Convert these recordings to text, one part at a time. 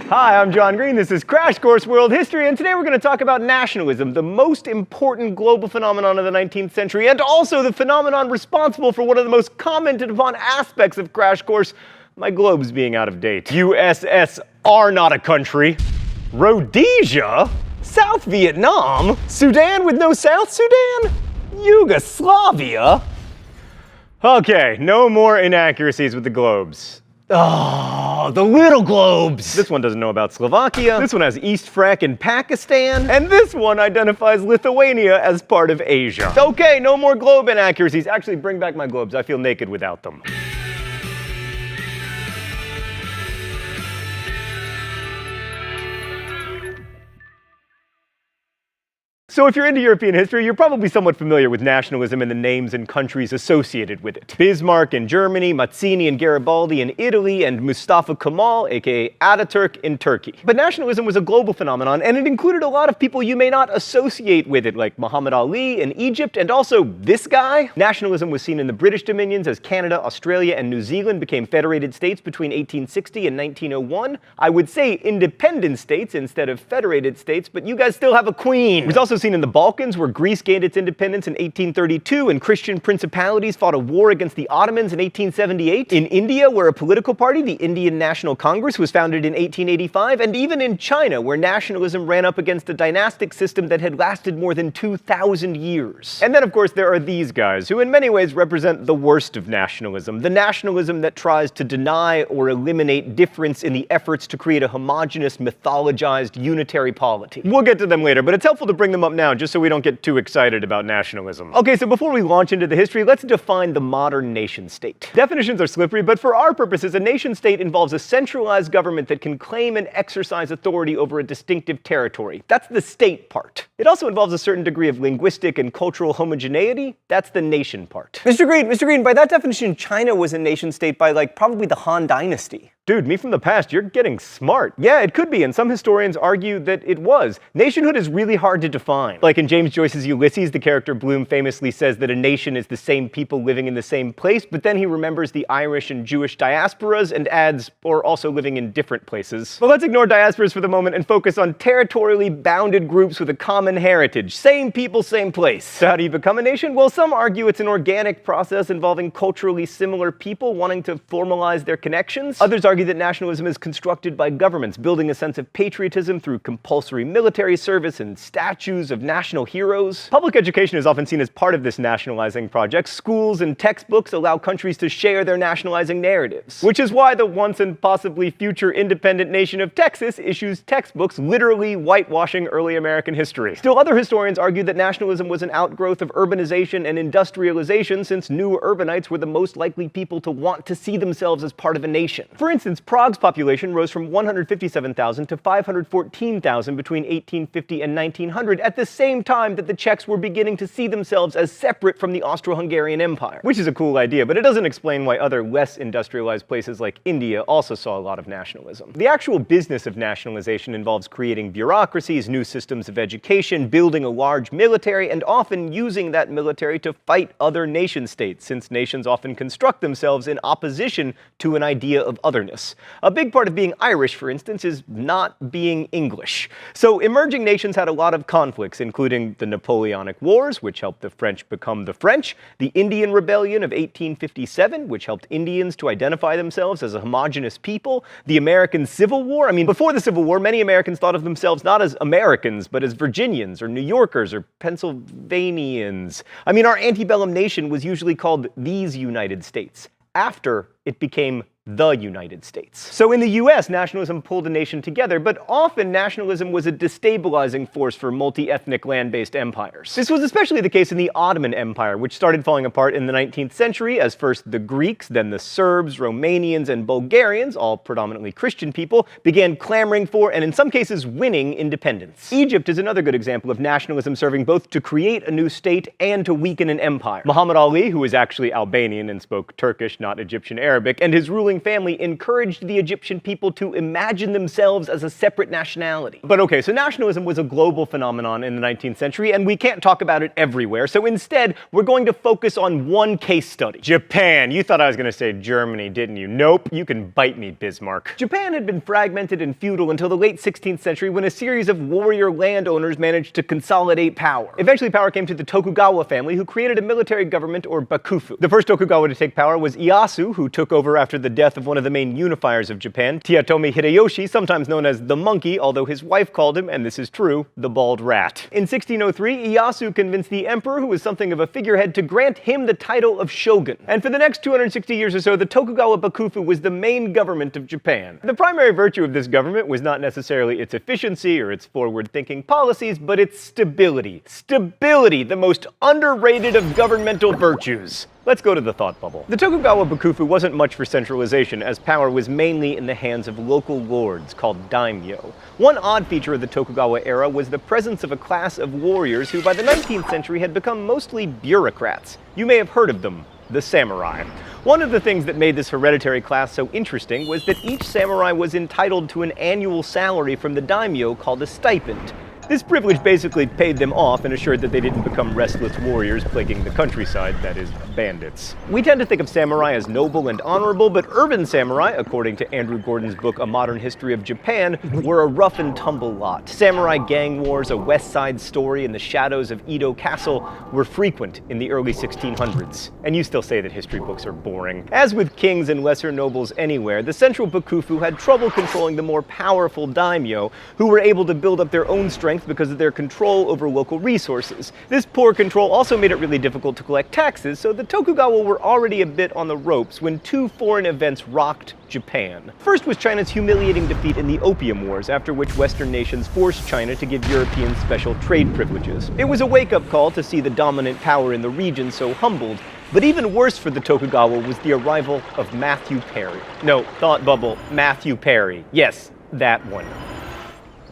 Hi, I'm John Green. This is Crash Course World History, and today we're going to talk about nationalism, the most important global phenomenon of the 19th century, and also the phenomenon responsible for one of the most commented upon aspects of Crash Course, my globes being out of date. USSR not a country. Rhodesia? South Vietnam? Sudan with no South Sudan? Yugoslavia? Okay, no more inaccuracies with the globes. Oh, the little globes! This one doesn't know about Slovakia, this one has East Frak in Pakistan, and this one identifies Lithuania as part of Asia. Okay, no more globe inaccuracies. Actually, bring back my globes. I feel naked without them. So if you're into European history, you're probably somewhat familiar with nationalism and the names and countries associated with it. Bismarck in Germany, Mazzini and Garibaldi in Italy, and Mustafa Kemal, aka Ataturk, in Turkey. But nationalism was a global phenomenon, and it included a lot of people you may not associate with it, like Muhammad Ali in Egypt, and also this guy. Nationalism was seen in the British dominions as Canada, Australia, and New Zealand became federated states between 1860 and 1901. I would say independent states instead of federated states, but you guys still have a queen. It was also seen in the Balkans, where Greece gained its independence in 1832 and Christian principalities fought a war against the Ottomans in 1878. In India, where a political party, the Indian National Congress, was founded in 1885, and even in China, where nationalism ran up against a dynastic system that had lasted more than 2,000 years. And then, of course, there are these guys, who in many ways represent the worst of nationalism, the nationalism that tries to deny or eliminate difference in the efforts to create a homogeneous, mythologized, unitary polity. We'll get to them later, but it's helpful to bring them up now, just so we don't get too excited about nationalism. Okay, so before we launch into the history, let's define the modern nation-state. Definitions are slippery, but for our purposes, a nation-state involves a centralized government that can claim and exercise authority over a distinctive territory. That's the state part. It also involves a certain degree of linguistic and cultural homogeneity. That's the nation part. Mr. Green, by that definition, China was a nation-state by, probably the Han Dynasty. Dude, me from the past, you're getting smart. Yeah, it could be, and some historians argue that it was. Nationhood is really hard to define. Like in James Joyce's Ulysses, the character Bloom famously says that a nation is the same people living in the same place, but then he remembers the Irish and Jewish diasporas and adds, or also living in different places. But let's ignore diasporas for the moment and focus on territorially bounded groups with a common heritage. Same people, same place. So how do you become a nation? Well, some argue it's an organic process involving culturally similar people wanting to formalize their connections. Others argue that nationalism is constructed by governments, building a sense of patriotism through compulsory military service and statues of national heroes. Public education is often seen as part of this nationalizing project. Schools and textbooks allow countries to share their nationalizing narratives, which is why the once and possibly future independent nation of Texas issues textbooks literally whitewashing early American history. Still, other historians argue that nationalism was an outgrowth of urbanization and industrialization, since new urbanites were the most likely people to want to see themselves as part of a nation. For instance, Prague's population rose from 157,000 to 514,000 between 1850 and 1900, at the same time that the Czechs were beginning to see themselves as separate from the Austro-Hungarian Empire. Which is a cool idea, but it doesn't explain why other less industrialized places like India also saw a lot of nationalism. The actual business of nationalization involves creating bureaucracies, new systems of education, building a large military, and often using that military to fight other nation-states, since nations often construct themselves in opposition to an idea of otherness. A big part of being Irish, for instance, is not being English. So emerging nations had a lot of conflicts, including the Napoleonic Wars, which helped the French become the French, the Indian Rebellion of 1857, which helped Indians to identify themselves as a homogenous people, the American Civil War. I mean, before the Civil War, many Americans thought of themselves not as Americans, but as Virginians, or New Yorkers, or Pennsylvanians. I mean, our antebellum nation was usually called these United States, after it became the United States. So in the US, nationalism pulled a nation together, but often nationalism was a destabilizing force for multi-ethnic land-based empires. This was especially the case in the Ottoman Empire, which started falling apart in the 19th century as first the Greeks, then the Serbs, Romanians, and Bulgarians, all predominantly Christian people, began clamoring for, and in some cases winning, independence. Egypt is another good example of nationalism serving both to create a new state and to weaken an empire. Muhammad Ali, who was actually Albanian and spoke Turkish, not Egyptian Arabic, and his ruling ruling family encouraged the Egyptian people to imagine themselves as a separate nationality. But okay, so nationalism was a global phenomenon in the 19th century, and we can't talk about it everywhere, so instead, we're going to focus on one case study. Japan. You thought I was going to say Germany, didn't you? Nope, you can bite me, Bismarck. Japan had been fragmented and feudal until the late 16th century when a series of warrior landowners managed to consolidate power. Eventually, power came to the Tokugawa family, who created a military government, or bakufu. The first Tokugawa to take power was Ieyasu, who took over after the death of one of the main unifiers of Japan, Toyotomi Hideyoshi, sometimes known as the Monkey, although his wife called him, and this is true, the Bald Rat. In 1603, Ieyasu convinced the emperor, who was something of a figurehead, to grant him the title of shogun. And for the next 260 years or so, the Tokugawa bakufu was the main government of Japan. The primary virtue of this government was not necessarily its efficiency or its forward-thinking policies, but its stability. Stability, the most underrated of governmental virtues. Let's go to the thought bubble. The Tokugawa bakufu wasn't much for centralization, as power was mainly in the hands of local lords called daimyo. One odd feature of the Tokugawa era was the presence of a class of warriors who by the 19th century had become mostly bureaucrats. You may have heard of them, the samurai. One of the things that made this hereditary class so interesting was that each samurai was entitled to an annual salary from the daimyo called a stipend. This privilege basically paid them off and assured that they didn't become restless warriors plaguing the countryside, that is, bandits. We tend to think of samurai as noble and honorable, but urban samurai, according to Andrew Gordon's book A Modern History of Japan, were a rough and tumble lot. Samurai gang wars, a West Side Story, and the shadows of Edo Castle were frequent in the early 1600s. And you still say that history books are boring. As with kings and lesser nobles anywhere, the central bakufu had trouble controlling the more powerful daimyo, who were able to build up their own strength because of their control over local resources. This poor control also made it really difficult to collect taxes, so the Tokugawa were already a bit on the ropes when two foreign events rocked Japan. First was China's humiliating defeat in the Opium Wars, after which Western nations forced China to give Europeans special trade privileges. It was a wake-up call to see the dominant power in the region so humbled, but even worse for the Tokugawa was the arrival of Matthew Perry. No, thought bubble, Matthew Perry. Yes, that one.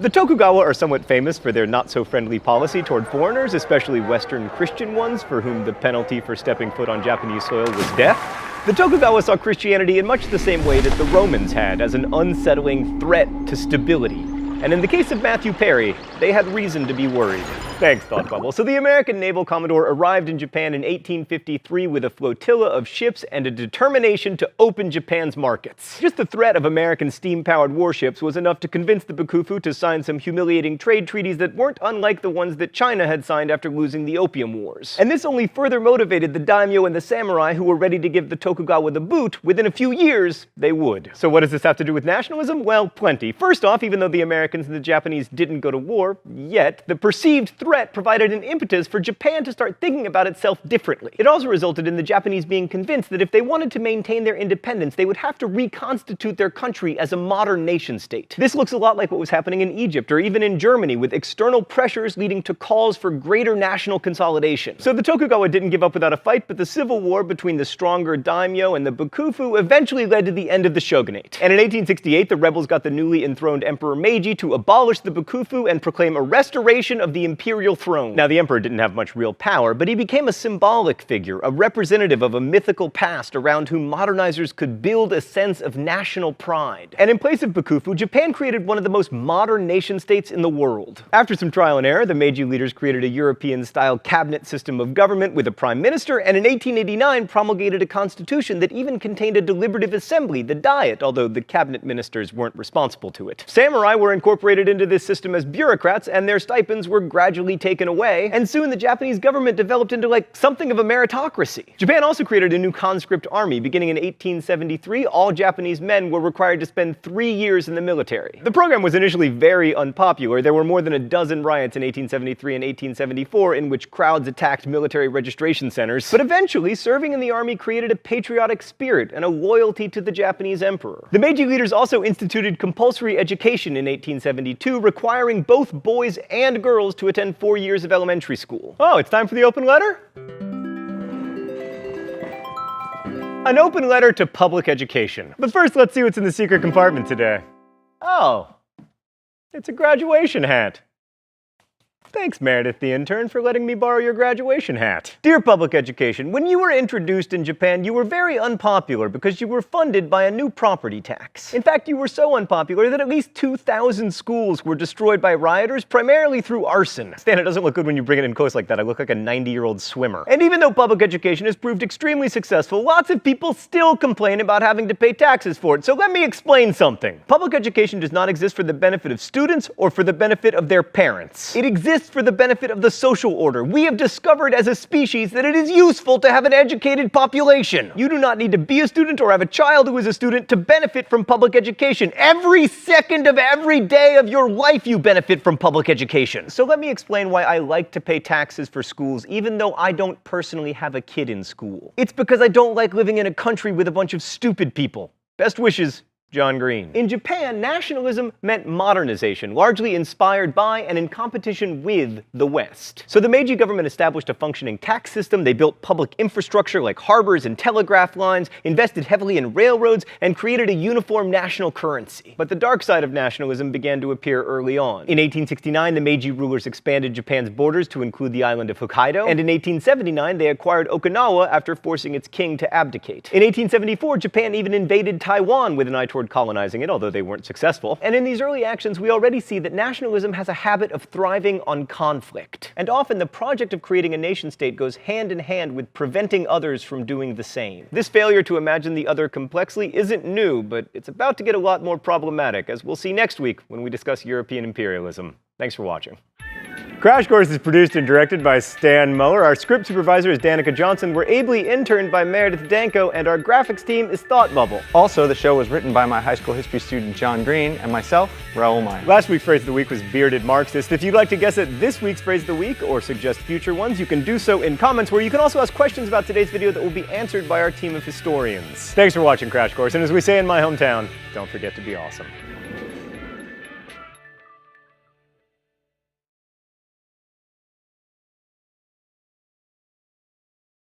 The Tokugawa are somewhat famous for their not-so-friendly policy toward foreigners, especially Western Christian ones, for whom the penalty for stepping foot on Japanese soil was death. The Tokugawa saw Christianity in much the same way that the Romans had, as an unsettling threat to stability. And in the case of Matthew Perry, they had reason to be worried. Thanks, Thought Bubble. So the American naval commodore arrived in Japan in 1853 with a flotilla of ships and a determination to open Japan's markets. Just the threat of American steam-powered warships was enough to convince the bakufu to sign some humiliating trade treaties that weren't unlike the ones that China had signed after losing the Opium Wars. And this only further motivated the daimyo and the samurai, who were ready to give the Tokugawa the boot. Within a few years, they would. So what does this have to do with nationalism? Well, plenty. First off, even though the Americans and the Japanese didn't go to war yet, the perceived threat provided an impetus for Japan to start thinking about itself differently. It also resulted in the Japanese being convinced that if they wanted to maintain their independence, they would have to reconstitute their country as a modern nation-state. This looks a lot like what was happening in Egypt or even in Germany, with external pressures leading to calls for greater national consolidation. So the Tokugawa didn't give up without a fight, but the civil war between the stronger daimyo and the bakufu eventually led to the end of the shogunate. And in 1868, the rebels got the newly enthroned Emperor Meiji to abolish the bakufu and proclaim a restoration of the imperial throne. Now, the emperor didn't have much real power, but he became a symbolic figure, a representative of a mythical past around whom modernizers could build a sense of national pride. And in place of bakufu, Japan created one of the most modern nation-states in the world. After some trial and error, the Meiji leaders created a European-style cabinet system of government with a prime minister, and in 1889 promulgated a constitution that even contained a deliberative assembly, the Diet, although the cabinet ministers weren't responsible to it. Samurai were incorporated into this system as bureaucrats, and their stipends were gradually taken away, and soon the Japanese government developed into like something of a meritocracy. Japan also created a new conscript army. Beginning in 1873, all Japanese men were required to spend 3 years in the military. The program was initially very unpopular. There were more than a dozen riots in 1873 and 1874 in which crowds attacked military registration centers, but eventually serving in the army created a patriotic spirit and a loyalty to the Japanese emperor. The Meiji leaders also instituted compulsory education in 1872, requiring both boys and girls to attend 4 years of elementary school. Oh, it's time for the open letter? An open letter to public education. But first, let's see what's in the secret compartment today. Oh, it's a graduation hat. Thanks, Meredith the intern, for letting me borrow your graduation hat. Dear Public Education, when you were introduced in Japan, you were very unpopular because you were funded by a new property tax. In fact, you were so unpopular that at least 2,000 schools were destroyed by rioters, primarily through arson. Stan, it doesn't look good when you bring it in close like that. I look like a 90-year-old swimmer. And even though public education has proved extremely successful, lots of people still complain about having to pay taxes for it. So let me explain something. Public education does not exist for the benefit of students or for the benefit of their parents. It exists for the benefit of the social order. We have discovered as a species that it is useful to have an educated population. You do not need to be a student or have a child who is a student to benefit from public education. Every second of every day of your life you benefit from public education. So let me explain why I like to pay taxes for schools even though I don't personally have a kid in school. It's because I don't like living in a country with a bunch of stupid people. Best wishes, John Green. In Japan, nationalism meant modernization, largely inspired by and in competition with the West. So the Meiji government established a functioning tax system, they built public infrastructure like harbors and telegraph lines, invested heavily in railroads, and created a uniform national currency. But the dark side of nationalism began to appear early on. In 1869, the Meiji rulers expanded Japan's borders to include the island of Hokkaido, and in 1879, they acquired Okinawa after forcing its king to abdicate. In 1874, Japan even invaded Taiwan with an eye toward colonizing it, although they weren't successful. And in these early actions, we already see that nationalism has a habit of thriving on conflict. And often the project of creating a nation-state goes hand in hand with preventing others from doing the same. This failure to imagine the other complexly isn't new, but it's about to get a lot more problematic, as we'll see next week when we discuss European imperialism. Thanks for watching. Crash Course is produced and directed by Stan Muller. Our script supervisor is Danica Johnson. We're ably interned by Meredith Danko, and our graphics team is Thought Bubble. Also, the show was written by my high school history student John Green and myself, Raoul Meyer. Last week's phrase of the week was bearded Marxist. If you'd like to guess at this week's phrase of the week or suggest future ones, you can do so in comments, where you can also ask questions about today's video that will be answered by our team of historians. Thanks for watching Crash Course, and as we say in my hometown, don't forget to be awesome.